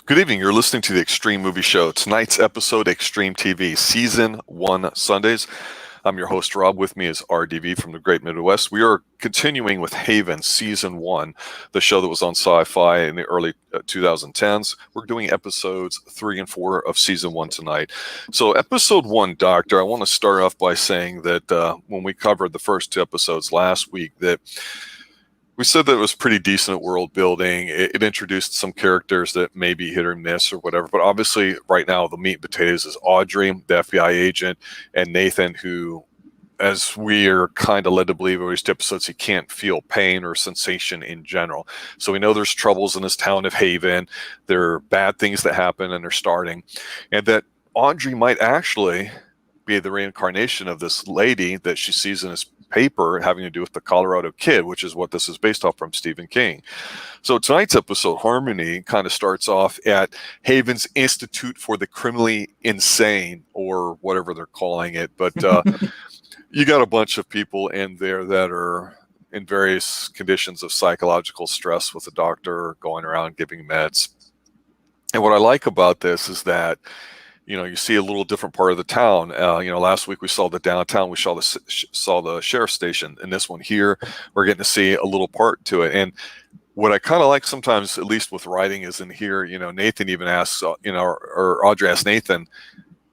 Good evening. You're listening to the Xtreme Movie Show. Tonight's episode, Xtreme TV, Season 1 Sundays. I'm your host, Rob. With me is RDV from the Great Midwest. We are continuing with Haven, Season 1, the show that was on Sci-Fi in the early 2010s. We're doing episodes 3 and 4 of Season 1 tonight. So Episode 1, Doctor, I want to start off by saying that when we covered the first 2 episodes last week, that we said that it was pretty decent world building. It introduced some characters that may be hit or miss or whatever. But obviously, right now, the meat and potatoes is Audrey, the FBI agent, and Nathan, who, as we are kind of led to believe over these 2 episodes, he can't feel pain or sensation in general. So we know there's troubles in this town of Haven. There are bad things that happen, and they're starting. And that Audrey might actually be the reincarnation of this lady that she sees in this paper having to do with the Colorado Kid, which is what this is based off from Stephen King. So tonight's episode, Harmony, kind of starts off at Haven's Institute for the Criminally Insane, or whatever they're calling it. But you got a bunch of people in there that are in various conditions of psychological stress with the doctor going around giving meds. And what I like about this is that you see a little different part of the town. Last week we saw the downtown, we saw the sheriff's station, and this one here, we're getting to see a little part to it. And what I kind of like sometimes, at least with writing, is in here, Nathan even asks, or Audrey asks Nathan,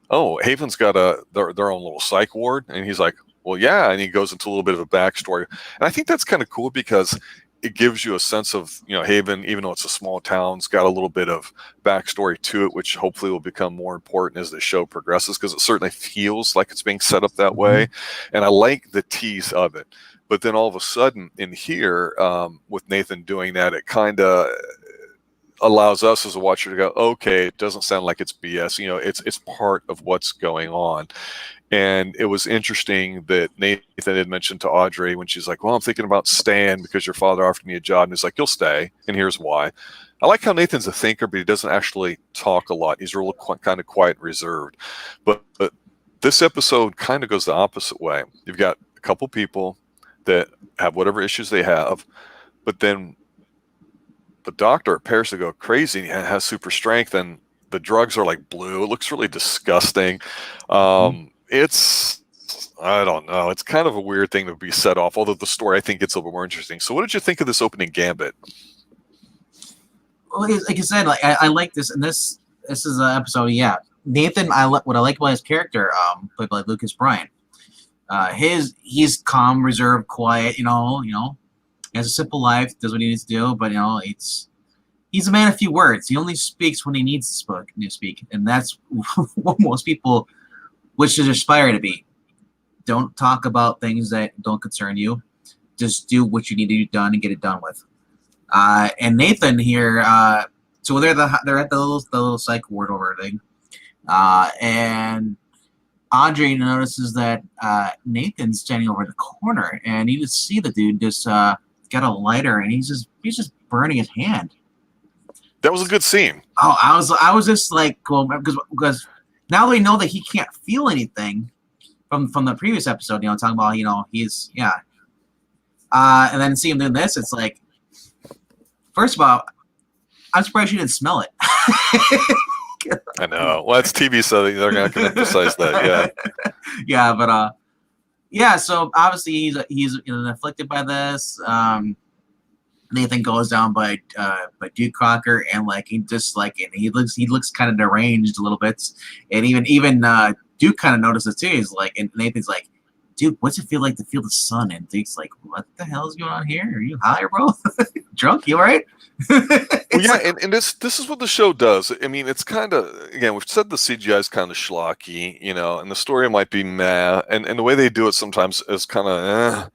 oh, Haven's got their own little psych ward. And he's like, well, yeah. And he goes into a little bit of a backstory. And I think that's kind of cool because it gives you a sense of, Haven, even though it's a small town, it's got a little bit of backstory to it, which hopefully will become more important as the show progresses, because it certainly feels like it's being set up that way. And I like the tease of it. But then all of a sudden in here, with Nathan doing that, it kind of allows us as a watcher to go, okay, it doesn't sound like it's BS. It's part of what's going on. And it was interesting that Nathan had mentioned to Audrey when she's like, well, I'm thinking about staying because your father offered me a job. And he's like, you'll stay. And here's why. I like how Nathan's a thinker, but he doesn't actually talk a lot. He's real kind of quiet and reserved. But this episode kind of goes the opposite way. You've got a couple people that have whatever issues they have, but then the doctor appears to go crazy and has super strength, and the drugs are like blue. It looks really disgusting. I don't know. It's kind of a weird thing to be set off, although the story, I think, gets a little more interesting. So what did you think of this opening gambit? Well, like I said, I like this, and this is an episode, yeah. Nathan, what I like about his character, played by Lucas Bryant, he's calm, reserved, quiet, he has a simple life, does what he needs to do, but, he's a man of few words. He only speaks when he needs to speak, and that's what most people should aspire to be. Don't talk about things that don't concern you. Just do what you need to get done and get it done with. And Nathan here, so they're at the little psych ward over thing, and Audrey notices that Nathan's standing over the corner, and you just see the dude just got a lighter, and he's just burning his hand. That was a good scene. Oh, I was just like, well, because now that we know that he can't feel anything from the previous episode, talking about, he's, yeah. And then see him doing this, it's like, first of all, I'm surprised you didn't smell it. I know. Well, it's TV, so they're not going to emphasize that, yeah. Yeah, but, yeah, so obviously he's afflicted by this. Nathan goes down by Duke Crocker, and he looks kind of deranged a little bit, and even Duke kind of notices too. He's like, and Nathan's like, Duke, what's it feel like to feel the sun? And Duke's like, what the hell is going on here? Are you high, bro? Drunk? You all right? Well, yeah, and this is what the show does. I mean, it's kind of, again, we've said the CGI is kind of schlocky, and the story might be meh, and the way they do it sometimes is kind of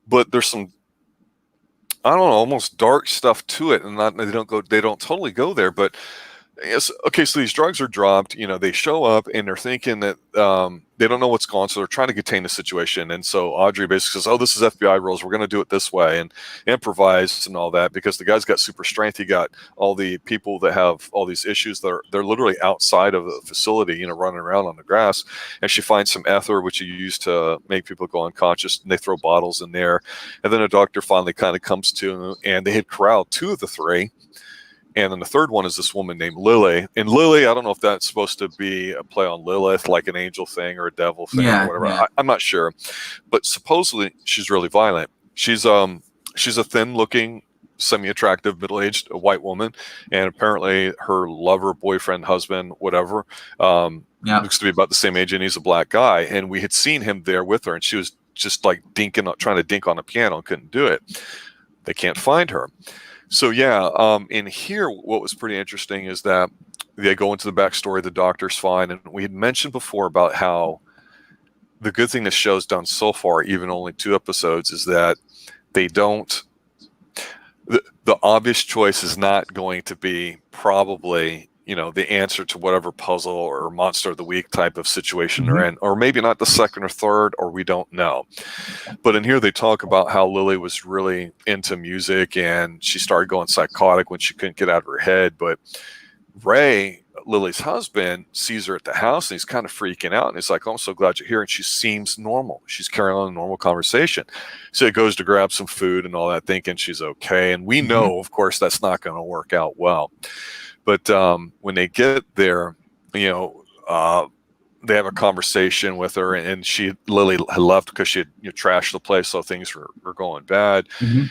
but there's some, I don't know, almost dark stuff to it, and they don't totally go there, but yes, okay, so these drugs are dropped, they show up and they're thinking that they don't know what's going on, so they're trying to contain the situation. And so Audrey basically says, oh, this is FBI rules, we're going to do it this way, and improvise and all that, because the guy's got super strength. He got all the people that have all these issues that they're literally outside of the facility, running around on the grass, and she finds some ether, which you use to make people go unconscious, and they throw bottles in there, and then a doctor finally kind of comes to, and they had corralled 2 of the 3. And then the third one is this woman named Lily. And Lily, I don't know if that's supposed to be a play on Lilith, like an angel thing or a devil thing or whatever. Yeah. I'm not sure. But supposedly she's really violent. She's a thin-looking, semi-attractive, middle-aged white woman, and apparently her lover, boyfriend, husband, whatever, looks to be about the same age, and he's a black guy. And we had seen him there with her, and she was just like trying to dink on a piano and couldn't do it. They can't find her. So in here, what was pretty interesting is that they go into the backstory. The doctor's fine, and we had mentioned before about how the good thing this show's done so far, even only 2 episodes, is that they don't. The obvious choice is not going to be probably, the answer to whatever puzzle or monster of the week type of situation they're in, or maybe not the second or third, or we don't know. But in here, they talk about how Lily was really into music and she started going psychotic when she couldn't get out of her head. But Ray, Lily's husband, sees her at the house and he's kind of freaking out. And he's like, "Oh, I'm so glad you're here." And she seems normal. She's carrying on a normal conversation. So he goes to grab some food and all that, thinking she's okay. And we know, of course, that's not going to work out well. But when they get there, they have a conversation with her, and Lily had left because she had trashed the place, so things were going bad.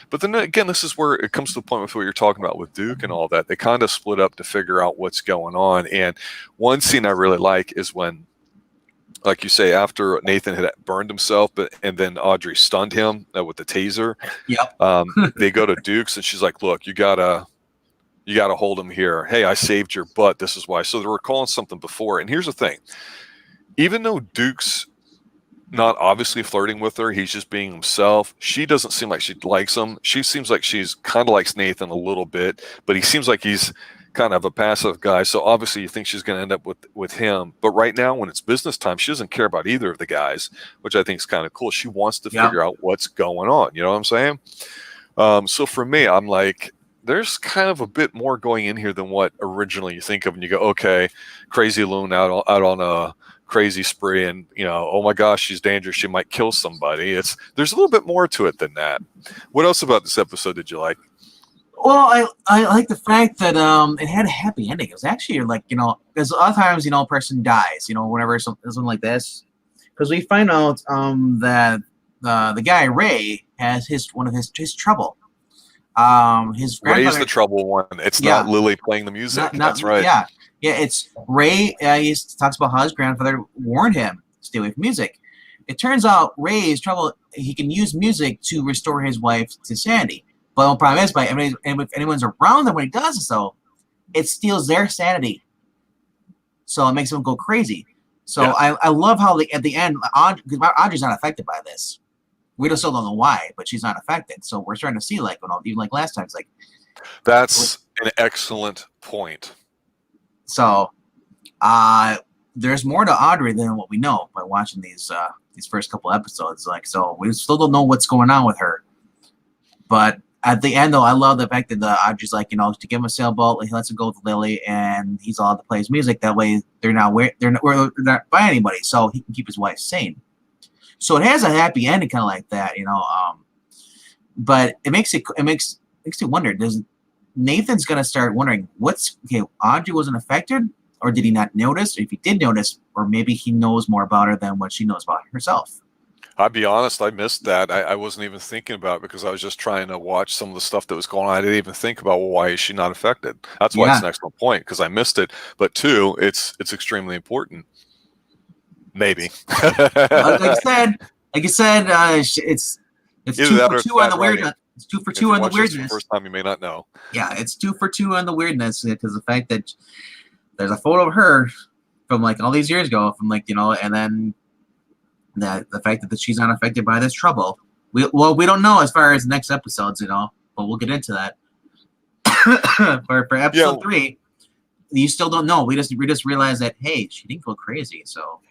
But then again, this is where it comes to the point with what you're talking about with Duke and all that. They kind of split up to figure out what's going on. And one scene I really like is when, like you say, after Nathan had burned himself, and then Audrey stunned him with the taser. They go to Duke's, and she's like, "Look, you gotta hold him here. Hey, I saved your butt. This is why." So they were calling something before. And here's the thing. Even though Duke's not obviously flirting with her, he's just being himself. She doesn't seem like she likes him. She seems like she's kind of likes Nathan a little bit, but he seems like he's kind of a passive guy. So obviously you think she's going to end up with him. But right now, when it's business time, she doesn't care about either of the guys, which I think is kind of cool. She wants to figure out what's going on. You know what I'm saying? So for me, I'm like, there's kind of a bit more going in here than what originally you think of, and you go, okay, crazy loon out on a crazy spree, and oh my gosh, she's dangerous, she might kill somebody. There's a little bit more to it than that. What else about this episode did you like? Well, I like the fact that it had a happy ending. It was actually like, because a lot of times, a person dies, whenever something like this, because we find out that the guy Ray has one of his trouble. His Ray's the trouble one. It's not Lily playing the music. That's right. Yeah, it's Ray. He talks about how his grandfather warned him to stay away from music. It turns out Ray's trouble. He can use music to restore his wife to sanity. But the problem is, if anyone's around him when he does it, so it steals their sanity. So it makes them go crazy. So I love how at the end, because Audrey's not affected by this. We still don't know why, but she's not affected. So we're starting to see, even like last time, it's like. That's an excellent point. So, there's more to Audrey than what we know by watching these first couple episodes. So we still don't know what's going on with her. But at the end, though, I love the fact that Audrey's like, to give him a sailboat, he lets him go with Lily, and he's allowed to play his music. That way, they're not by anybody, so he can keep his wife sane. So it has a happy ending, kind of like that, But it makes you wonder. Does Nathan's gonna start wondering Audrey wasn't affected, or did he not notice? Or if he did notice, or maybe he knows more about her than what she knows about herself. I'll be honest, I missed that. I wasn't even thinking about it because I was just trying to watch some of the stuff that was going on. I didn't even think about, well, why is she not affected? That's why it's an excellent point, because I missed it. But 2, it's extremely important. Maybe. like I said, it's 2 for 2 on the weirdness. It's 2 for 2 on the weirdness. First time, you may not know. Yeah, it's 2 for 2 on the weirdness, because the fact that there's a photo of her from all these years ago, from and then the fact that she's not affected by this trouble. We don't know as far as the next episodes, but we'll get into that. for episode 3, you still don't know. We just realized that, hey, she didn't go crazy, so.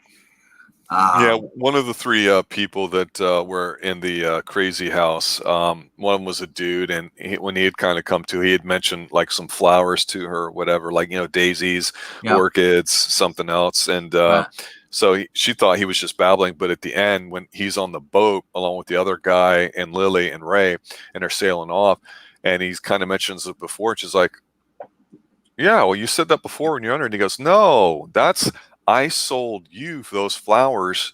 One of the 3 people that were in the crazy house, one of them was a dude, and when he had kind of come to, he had mentioned some flowers to her, whatever, daisies, orchids, something else, and so she thought he was just babbling. But at the end, when he's on the boat along with the other guy and Lily and Ray, and they're sailing off, and he kind of mentions it before, she's like, yeah, well, you said that before when you're under. And he goes, no, I sold you those flowers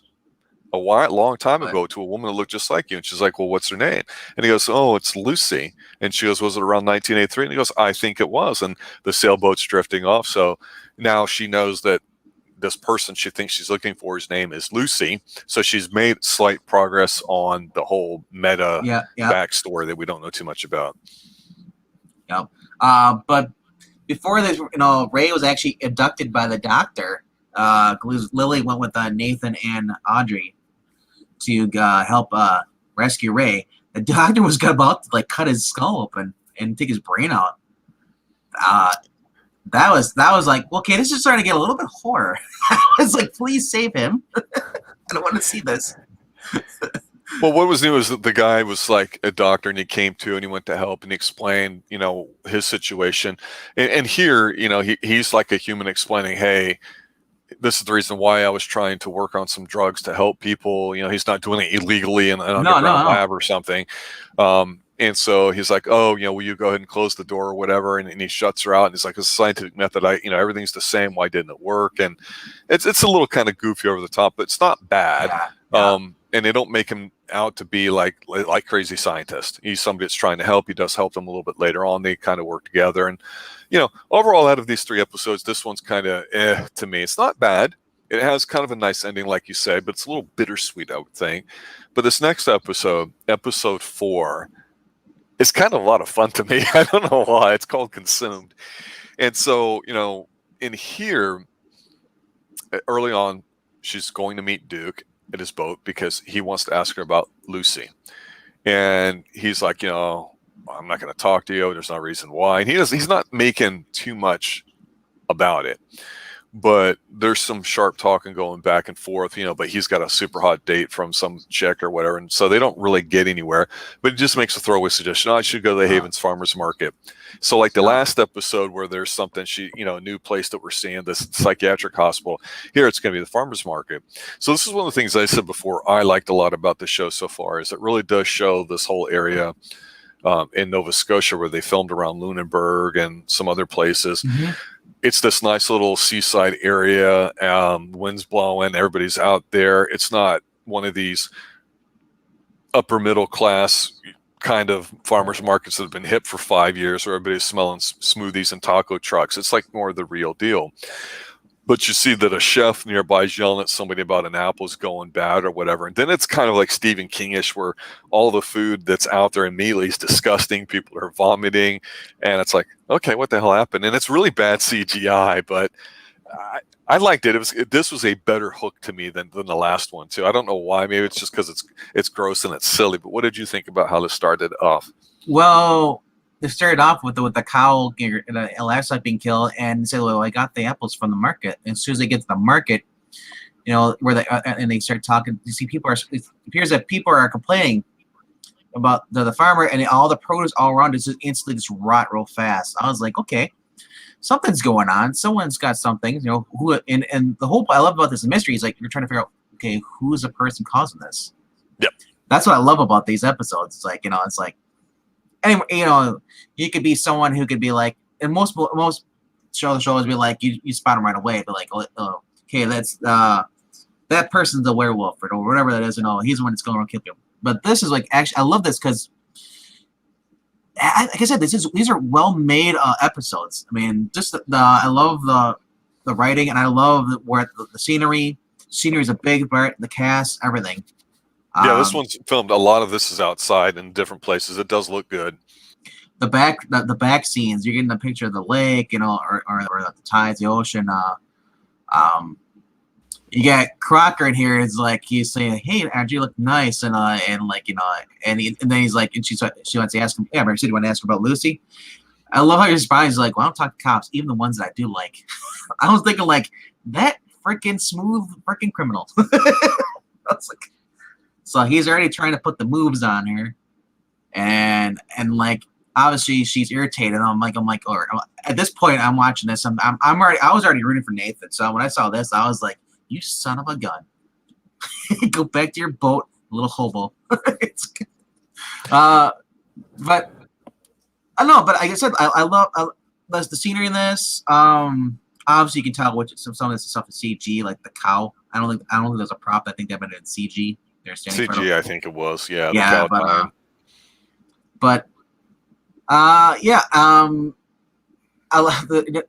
long time But ago to a woman that looked just like you. And she's like, well, what's her name? And he goes, oh, it's Lucy. And she goes, was it around 1983? And he goes, I think it was. And the sailboat's drifting off. So now she knows that this person she thinks she's looking for, his name is Lucy. So she's made slight progress on the whole meta backstory that we don't know too much about. Yeah. But before this, Ray was actually abducted by the doctor. Lily went with Nathan and Audrey to help rescue Ray. The doctor was about to cut his skull open and take his brain out. That was like, okay, this is starting to get a little bit horror. I was like, please save him. I don't want to see this. Well, what was new is that the guy was like a doctor, and he came to and he went to help and he explained, his situation. And here, he's like a human explaining, hey, this is the reason why I was trying to work on some drugs to help people. He's not doing it illegally in an underground lab or something. And so he's like, oh, will you go ahead and close the door or whatever? And he shuts her out. And he's like, it's a scientific method. Everything's the same. Why didn't it work? And it's a little kind of goofy over the top, but it's not bad. Yeah. And they don't make him out to be like crazy scientist. He's somebody that's trying to help. He does help them a little bit later on. They kind of work together. And, overall out of these 3 episodes, this one's kind of to me. It's not bad. It has kind of a nice ending, like you say, but it's a little bittersweet, I would think. But this next episode, episode 4, it's kind of a lot of fun to me. I don't know why. It's called Consumed. And so, in here, early on, she's going to meet Duke at his boat because he wants to ask her about Lucy. And he's like, I'm not going to talk to you. There's no reason why. And he's not making too much about it. But there's some sharp talking going back and forth, but he's got a super hot date from some chick or whatever. And so they don't really get anywhere, but it just makes a throwaway suggestion. I should go to the Havens Farmers Market. So like the last episode where there's something a new place that we're seeing, this psychiatric hospital, here it's going to be the farmers market. So this is one of the things I said before I liked a lot about the show so far is it really does show this whole area in Nova Scotia where they filmed around Lunenburg and some other places. Mm-hmm. It's this nice little seaside area. Wind's blowing. Everybody's out there. It's not one of these upper middle class kind of farmers markets that have been hip for 5 years where everybody's smelling smoothies and taco trucks. It's like more the real deal. But you see that a chef nearby is yelling at somebody about an apple's going bad or whatever. And then it's kind of like Stephen King-ish where all the food that's out there immediately is disgusting. People are vomiting. And it's like, okay, what the hell happened? And it's really bad CGI, but I liked it. This was a better hook to me than the last one, too. I don't know why. Maybe it's just because it's gross and it's silly. But what did you think about how this started off? Well, they started off with the cow and the livestock being killed, and say, "Well, I got the apples from the market." And as soon as they get to the market, where they start talking, you see it appears that people are complaining about the farmer and all the produce all around is just instantly just rot real fast. I was like, okay, something's going on. Someone's got something, who and the whole I love about this mystery is like you're trying to figure out, okay, who's the person causing this? Yep. That's what I love about these episodes. It's like, it's like. Anyway, you could be someone who could be like, and most shows be like, you spot him right away, but like, oh, okay, that's that person's the werewolf or whatever that is, he's the one that's going to kill you. But this is like, actually, I love this because, like I said, these are well made episodes. I mean, just I love the writing, and I love where the scenery. Scenery is a big part, the cast, everything. Yeah, this one's filmed. A lot of this is outside in different places. It does look good. The back scenes, you're getting a picture of the lake, or the tides, the ocean. You got Crocker in here. It's like he's saying, "Hey, Audrey, you look nice," and then he's like, and she wants to ask him, "Yeah, Mercy, do you want to ask her about Lucy?" I love how he responds. He's like, "Well, I don't talk to cops, even the ones that I do like." I was thinking like that freaking smooth freaking criminal. I was like. So he's already trying to put the moves on her, and like obviously she's irritated. I'm like, or at this point I'm watching this. I was already rooting for Nathan. So when I saw this, I was like, you son of a gun, go back to your boat, little hobo. But I don't know. But like I said, I love that's the scenery in this. Obviously you can tell which some of this stuff is CG, like the cow. I don't think there's a prop. I think they've been in CG. They're standing in front of. CG, I think it was. Yeah, the Yeah, cow time. but yeah. And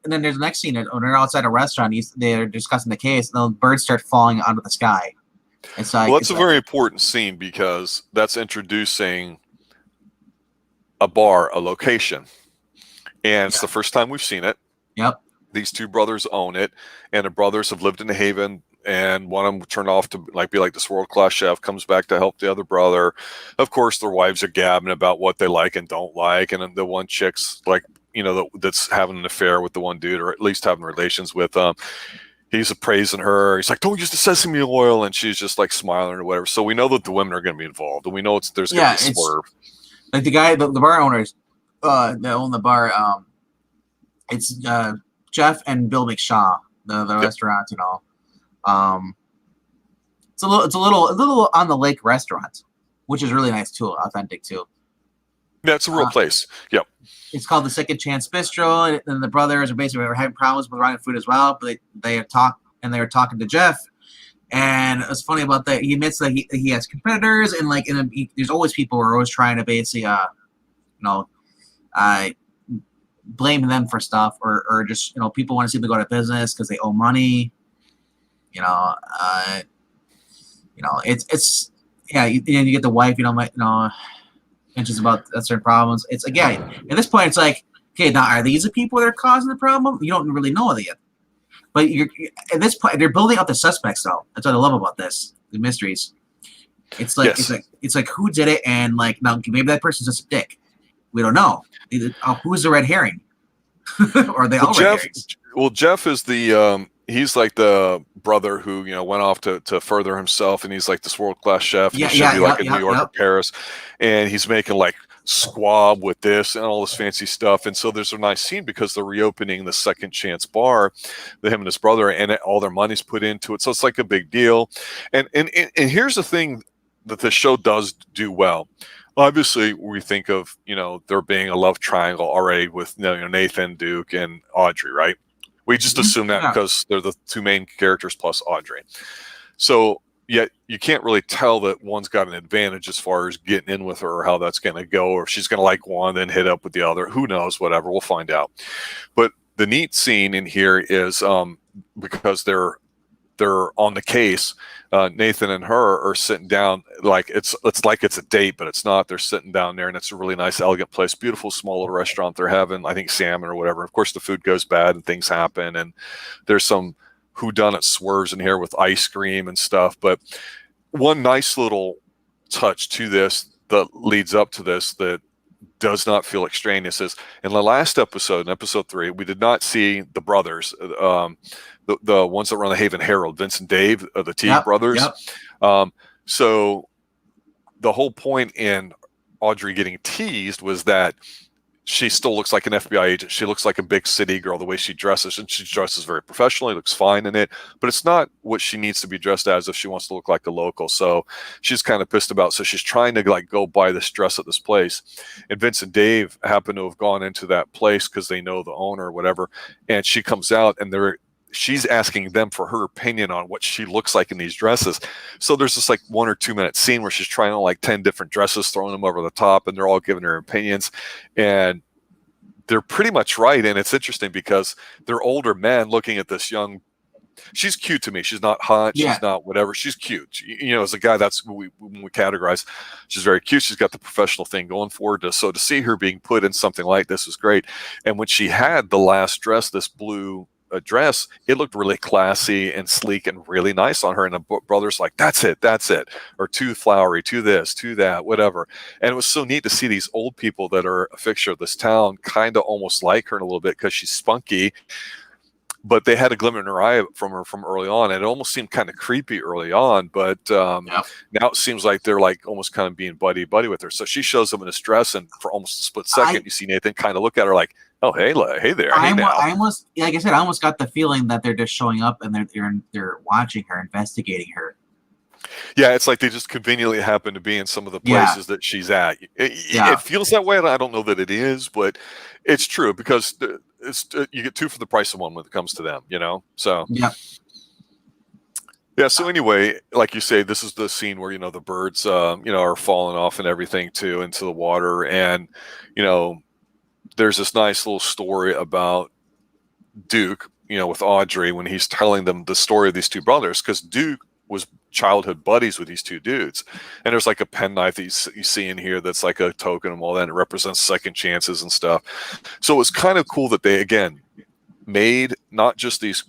then there's the next scene when they're outside a restaurant. They're discussing the case, and the birds start falling onto the sky. It's like, Well, that's a very important scene because that's introducing a bar, a location, and it's the first time we've seen it. Yep. These two brothers own it, and the brothers have lived in the Haven, and one of them turned off to be like this world-class chef, comes back to help the other brother. Of course, their wives are gabbing about what they like and don't like, and then the one chick's like, that's having an affair with the one dude, or at least having relations with he's appraising her. He's like, don't use the sesame oil, and she's just like smiling or whatever. So we know that the women are going to be involved, and we know there's going to be a swerve. Like the guy, the bar owners that own the bar, it's Jeff and Bill McShaw, the restaurant, it's a little on the lake restaurant, which is really nice too, authentic too. Yeah, it's a real place. Yep. It's called the Second Chance Bistro, and the brothers are basically having problems with running food as well. But they were talking to Jeff, and it's funny about that. He admits that he has competitors, and there's always people who are always trying to basically, blame them for stuff, or just people want to see them go out of business because they owe money. It's yeah. You get the wife, mentions about certain problems. It's again at this point, it's like, okay, now are these the people that are causing the problem? You don't really know it yet, but at this point they're building up the suspects though. That's what I love about this, the mysteries. It's like it's like who did it, and now maybe that person's just a dick. We don't know. Who's the red herring? Or are they all red herrings? Well, Jeff is the he's like the brother who went off to further himself, and he's like this world-class chef. And he should be like in New York or Paris, and he's making like squab with this and all this fancy stuff. And so there's a nice scene because they're reopening the Second Chance bar that him and his brother, and all their money's put into it, so it's like a big deal. And here's the thing that the show does do well. Obviously, we think of there being a love triangle already with Nathan, Duke, and Audrey, right? We just assume that because they're the two main characters plus Audrey. So yet you can't really tell that one's got an advantage as far as getting in with her, or how that's going to go, or if she's going to like one then hit up with the other. Who knows? Whatever, we'll find out. But the neat scene in here is because they're on the case. Nathan and her are sitting down, like it's like it's a date, but it's not. They're sitting down there, and it's a really nice, elegant place, beautiful small little restaurant. They're having, I think, salmon or whatever. Of course, the food goes bad and things happen, and there's some whodunit swerves in here with ice cream and stuff. But one nice little touch to this that leads up to this that does not feel extraneous is in the last episode, in episode 3, we did not see the brothers, the ones that run the Haven Herald, Vince and Dave, the Teague brothers. So the whole point in Audrey getting teased was that she still looks like an FBI agent. She looks like a big city girl the way she dresses, and she dresses very professionally, looks fine in it, but it's not what she needs to be dressed as if she wants to look like a local. So she's kind of pissed about it. So she's trying to go buy this dress at this place. And Vince and Dave happen to have gone into that place because they know the owner or whatever. And she comes out, and she's asking them for her opinion on what she looks like in these dresses. So there's this 1 or 2 minute scene where she's trying on 10 different dresses, throwing them over the top, and they're all giving her opinions. And they're pretty much right. And it's interesting because they're older men looking at this young, she's cute to me. She's not hot. She's not whatever. She's cute. As a guy, that's when we categorize. She's very cute. She's got the professional thing going for her. So to see her being put in something like this was great. And when she had the last dress, this blue dress, it looked really classy and sleek and really nice on her. And the brother's like, that's it, or too flowery, too this, too that, whatever. And it was so neat to see these old people that are a fixture of this town kind of almost like her in a little bit because she's spunky, but they had a glimmer in her eye from her from early on. And it almost seemed kind of creepy early on, but now it seems like they're almost kind of being buddy with her. So she shows them in this dress, and for almost a split second, you see Nathan kind of look at her like, oh, hey there. I almost, like I said, I almost got the feeling that they're just showing up and they're watching her, investigating her. Yeah, it's like they just conveniently happen to be in some of the places that she's at. It feels that way, and I don't know that it is, but it's true because you get two for the price of one when it comes to them, So Yeah. yeah. So anyway, like you say, this is the scene where the birds, are falling off and everything too into the water, and there's this nice little story about Duke, with Audrey when he's telling them the story of these two brothers, because Duke was childhood buddies with these two dudes, and there's like a penknife that you see in here that's like a token and all that, and it represents second chances and stuff. So it was kind of cool that they again made not just these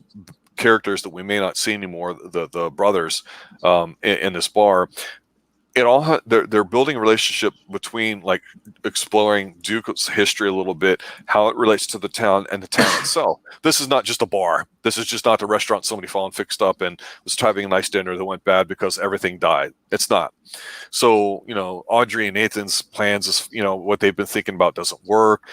characters that we may not see anymore, the brothers, in this bar. It all they're building a relationship between, like, exploring Duke's history a little bit, how it relates to the town and the town itself. This is not just a bar. This is just not the restaurant somebody found fixed up and was having a nice dinner that went bad because everything died. It's not. So Audrey and Nathan's plans is what they've been thinking about doesn't work.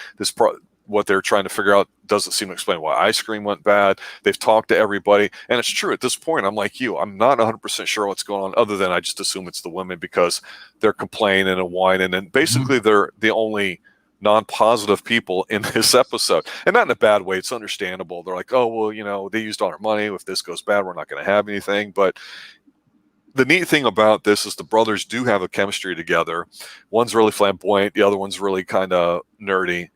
What they're trying to figure out doesn't seem to explain why ice cream went bad. They've talked to everybody, and it's true at this point. I'm like you. I'm not 100% sure what's going on, other than I just assume it's the women because they're complaining and whining, and basically they're the only non-positive people in this episode, and not in a bad way. It's understandable. They're like, oh, well, they used all our money. If this goes bad, we're not going to have anything. But the neat thing about this is the brothers do have a chemistry together. One's really flamboyant. The other one's really kind of nerdy.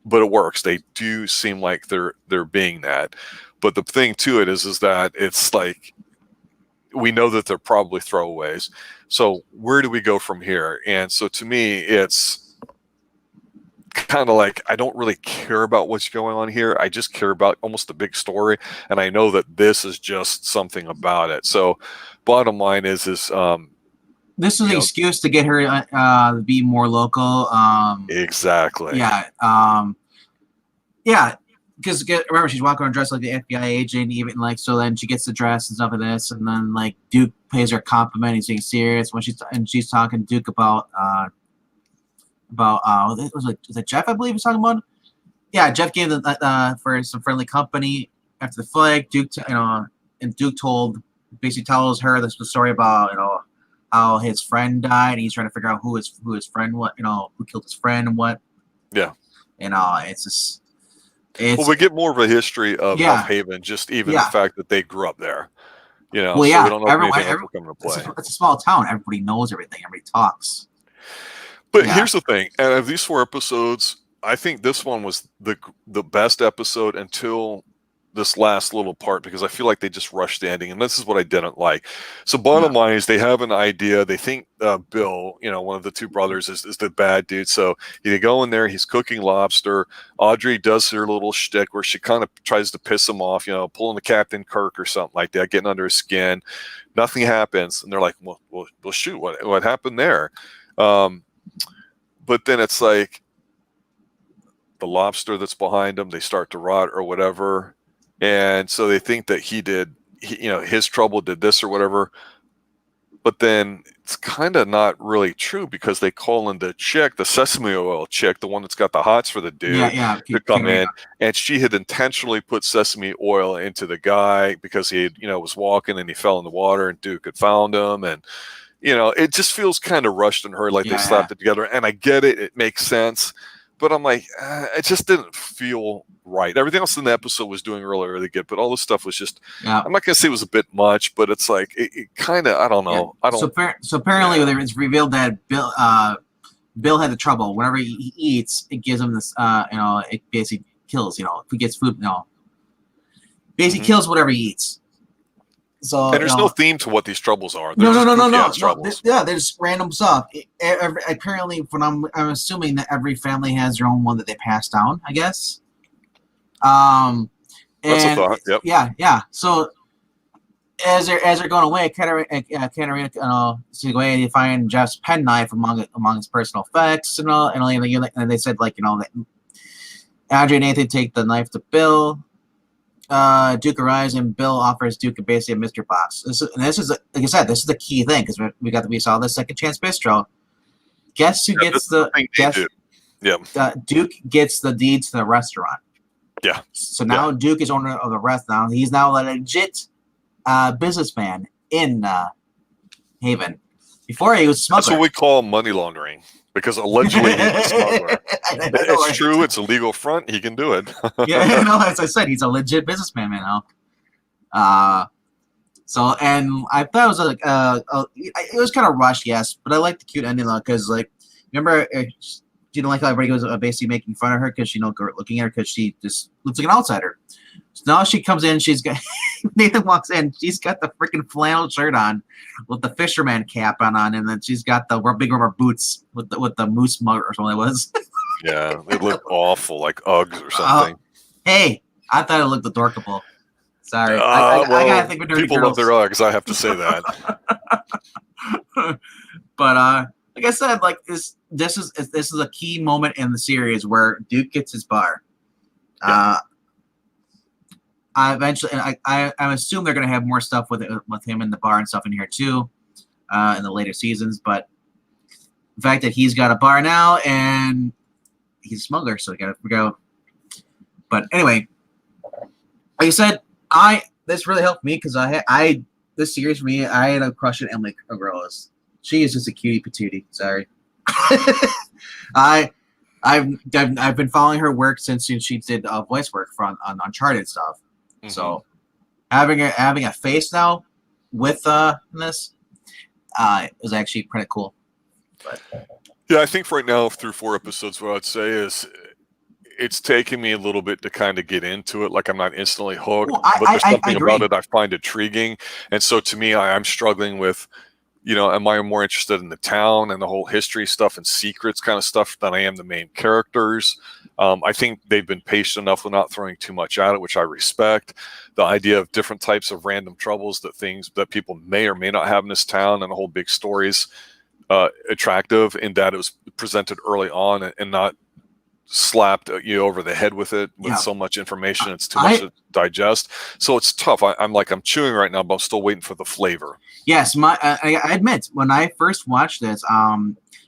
But it works. They do seem like they're being that. But the thing to it is that it's like, we know that they're probably throwaways. So where do we go from here? And so to me, it's kind of like, I don't really care about what's going on here. I just care about almost the big story. And I know that this is just something about it. So bottom line is this is an excuse to get her to be more local. Exactly. Yeah. Yeah. Because remember, she's walking around dressed like the FBI agent, even like, so then she gets the dress and stuff like this, and then like Duke pays her a compliment. He's being serious when she's talking to Duke about was it Jeff, I believe he's talking about. Yeah, Jeff gave them for some friendly company after the flight. Duke, and Duke basically tells her the story about how his friend died, and he's trying to figure out who his friend, who killed his friend and what. Yeah. It's just. Well, we get more of a history of Haven, just even the fact that they grew up there. Well, so we don't know if anything else will come into play. It's a small town. Everybody knows everything. Everybody talks. But here's the thing. Out of these 4 episodes, I think this one was the best episode until this last little part, because I feel like they just rushed the ending, and this is what I didn't like. So bottom line is they have an idea. They think Bill, one of the two brothers, is the bad dude. So they go in there, he's cooking lobster. Audrey does her little shtick where she kind of tries to piss him off, pulling the Captain Kirk or something like that, getting under his skin. Nothing happens, and they're like, well shoot, what happened there? But then it's like the lobster that's behind them, they start to rot or whatever. And so they think that his trouble did this or whatever. But then it's kind of not really true, because they call in the chick, the sesame oil chick, the one that's got the hots for the dude, to come in. And she had intentionally put sesame oil into the guy because he was walking and he fell in the water, and Duke had found him. And, it just feels kind of rushed in her, like they slapped it together. And I get it. It makes sense. But I'm like, it just didn't feel right. Everything else in the episode was doing really, really good, but all this stuff was just, I'm not going to say it was a bit much, but it's like, it kind of, I don't know. So apparently it's revealed that Bill had the trouble. Whenever he eats, it gives him this, it basically kills, if he gets food, basically kills whatever he eats. So, and there's no theme to what these troubles are. No. There's random stuff. Apparently, I'm assuming that every family has their own one that they pass down, I guess. That's a thought. Yep. Yeah. So as they're going away, Katarina so go away, they find Jeff's penknife among his personal effects, and they said that Audrey and Nathan take the knife to Bill. Duke arrives, and Bill offers Duke basically a mystery box. This is like I said, this is the key thing, because we saw the second chance bistro. Guess who gets Duke gets the deeds to the restaurant. Yeah. So now Duke is owner of the restaurant. He's now a legit businessman in Haven. Before he was smuggler. That's what we call money laundering, because allegedly he's a smuggler. It's true. It's a legal front. He can do it. Yeah, no, as I said, he's a legit businessman, man. So, and I thought it was like, it was kind of rushed, yes, but I liked the cute ending because, like, remember, she didn't like how everybody was basically making fun of her because looking at her because she just looks like an outsider. So now she comes in, she's got Nathan walks in, she's got the freaking flannel shirt on with the fisherman cap on, and then she's got the big rubber boots with the moose mug or something it was. Yeah, it looked awful, like Uggs or something. Hey, I thought it looked adorable. Sorry, I gotta think of dirty people girls. love their Uggs. I have to say that. But like I said, like this is a key moment in the series where Duke gets his bar. Yeah. I assume they're gonna have more stuff with him in the bar and stuff in here too, in the later seasons. But the fact that he's got a bar now and he's a smuggler, so we gotta figure out. But anyway, like I said, this really helped me because this series for me, I had a crush on Emily Grillis. She is just a cutie patootie. Sorry. I've been following her work since she did voice work on Uncharted stuff. Mm-hmm. So having a face now with this is actually pretty cool. But yeah, I think right now through 4 episodes, what I'd say is it's taking me a little bit to kind of get into it. Like I'm not instantly hooked, but there's something about it I find intriguing. And so to me, I'm struggling with, am I more interested in the town and the whole history stuff and secrets kind of stuff than I am the main characters? I think they've been patient enough with not throwing too much at it, which I respect. The idea of different types of random troubles that people may or may not have in this town and the whole big stories attractive in that it was presented early on and not slapped you over the head with it with so much information. It's too much to digest. So it's tough. I'm chewing right now, but I'm still waiting for the flavor. Yes, I admit when I first watched this,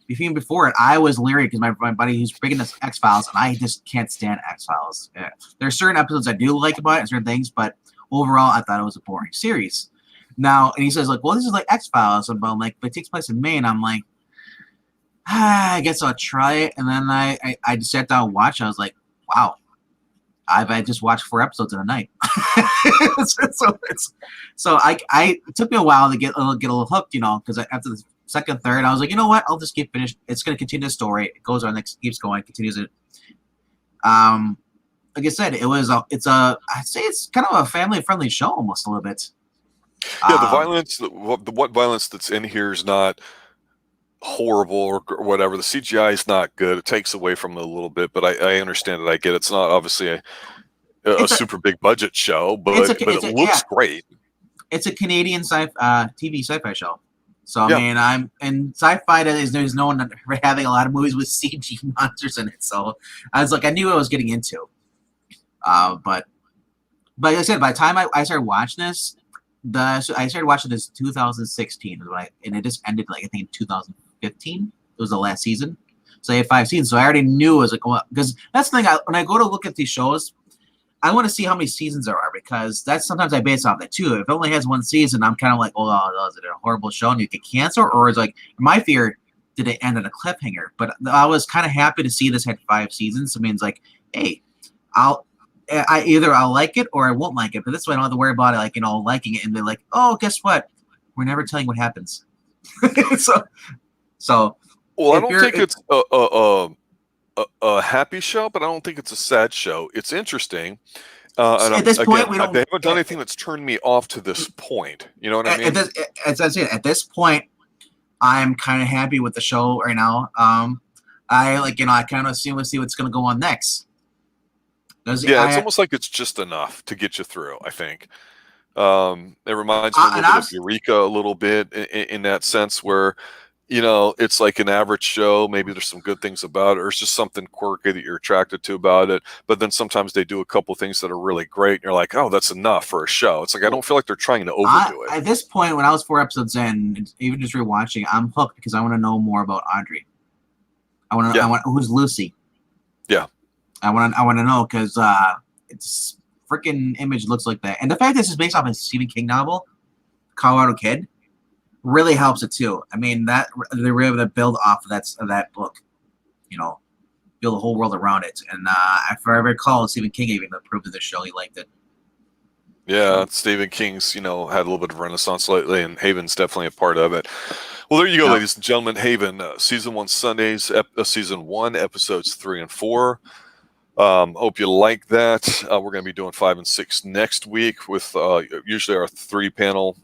even before it, I was leery because my buddy who's big into X-Files, and I just can't stand X-Files. There are certain episodes I do like about it and certain things, but overall, I thought it was a boring series. Now, and he says like, well, this is like X-Files, and I'm like, but it takes place in Maine. I'm like, I guess I'll try it. And then I just sat down and watched. I was like, wow, I just watched 4 episodes in a night. so it took me a while to get a little hooked, because after the second, third, I was like, you know what? I'll just keep finished. It's going to continue the story. It goes on, keeps going, continues it. Like I said, I'd say it's kind of a family-friendly show almost a little bit. Yeah, the violence, what violence that's in here is not horrible or whatever. The CGI is not good. It takes away from it a little bit, but I understand it. I get it. It's not obviously a super big budget show, but it looks great. It's a Canadian TV sci-fi show. So I mean, and sci-fi there's no one having a lot of movies with CG monsters in it. So I was like, I knew what I was getting into. But like I said, by the time I started watching this, I started watching this in 2016, and it just ended like I think in 2015. It was the last season, so they had 5 seasons. So I already knew it was like, because that's the thing. When I go to look at these shows, I want to see how many seasons there are, because that's sometimes I base off that too. If it only has 1 season, I'm kind of like, oh, is it a horrible show and you get canceled, or is like my fear, did it end on a cliffhanger? But I was kind of happy to see this had 5 seasons. So it means like, hey, I'll like it or I won't like it. But this way I don't have to worry about it, like, liking it. And they're like, oh, guess what? We're never telling what happens. So well, I don't think it's a happy show, but I don't think it's a sad show. It's interesting. And at this point, they haven't done anything that's turned me off to this point. You know what I mean? At this point, I'm kind of happy with the show right now. I kind of see what's going to go on next. It's almost like it's just enough to get you through, I think. It reminds me a little bit of Eureka a little bit in that sense where, it's like an average show. Maybe there's some good things about it, or it's just something quirky that you're attracted to about it. But then sometimes they do a couple things that are really great, and you're like, oh, that's enough for a show. It's like I don't feel like they're trying to overdo it. At this point, when I was 4 episodes in, even just rewatching, I'm hooked because I want to know more about Audrey. I want who's Lucy. Yeah. I want to know because its freaking image looks like that, and the fact that this is based off a Stephen King novel, Colorado Kid. really helps it too. I mean, that they were able to build off of that book, you know, build a whole world around it. And if I recall, Stephen King even approved of the show. He liked it. Yeah, Stephen King's, had a little bit of renaissance lately, and Haven's definitely a part of it. Well, there you go, Yep. ladies and gentlemen. Haven, season 1 Sundays, season 1, episodes 3 and 4. Hope you like that. We're going to be doing 5 and 6 next week with usually our 3-panel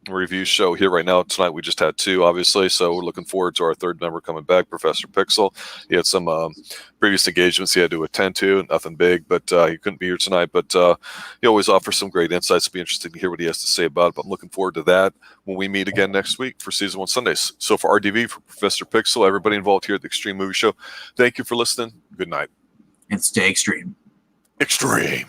review show here right now. Tonight we just had 2, obviously, so we're looking forward to our 3rd member coming back, Professor Pixel. He had some previous engagements he had to attend to, nothing big, but he couldn't be here tonight. But he always offers some great insights. It'll be interesting to hear what he has to say about it. But I'm looking forward to that when we meet again next week for season 1 Sundays. So for RDV, for Professor Pixel, everybody involved here at the Xtreme Movie Show, thank you for listening. Good night. And stay extreme. Xtreme.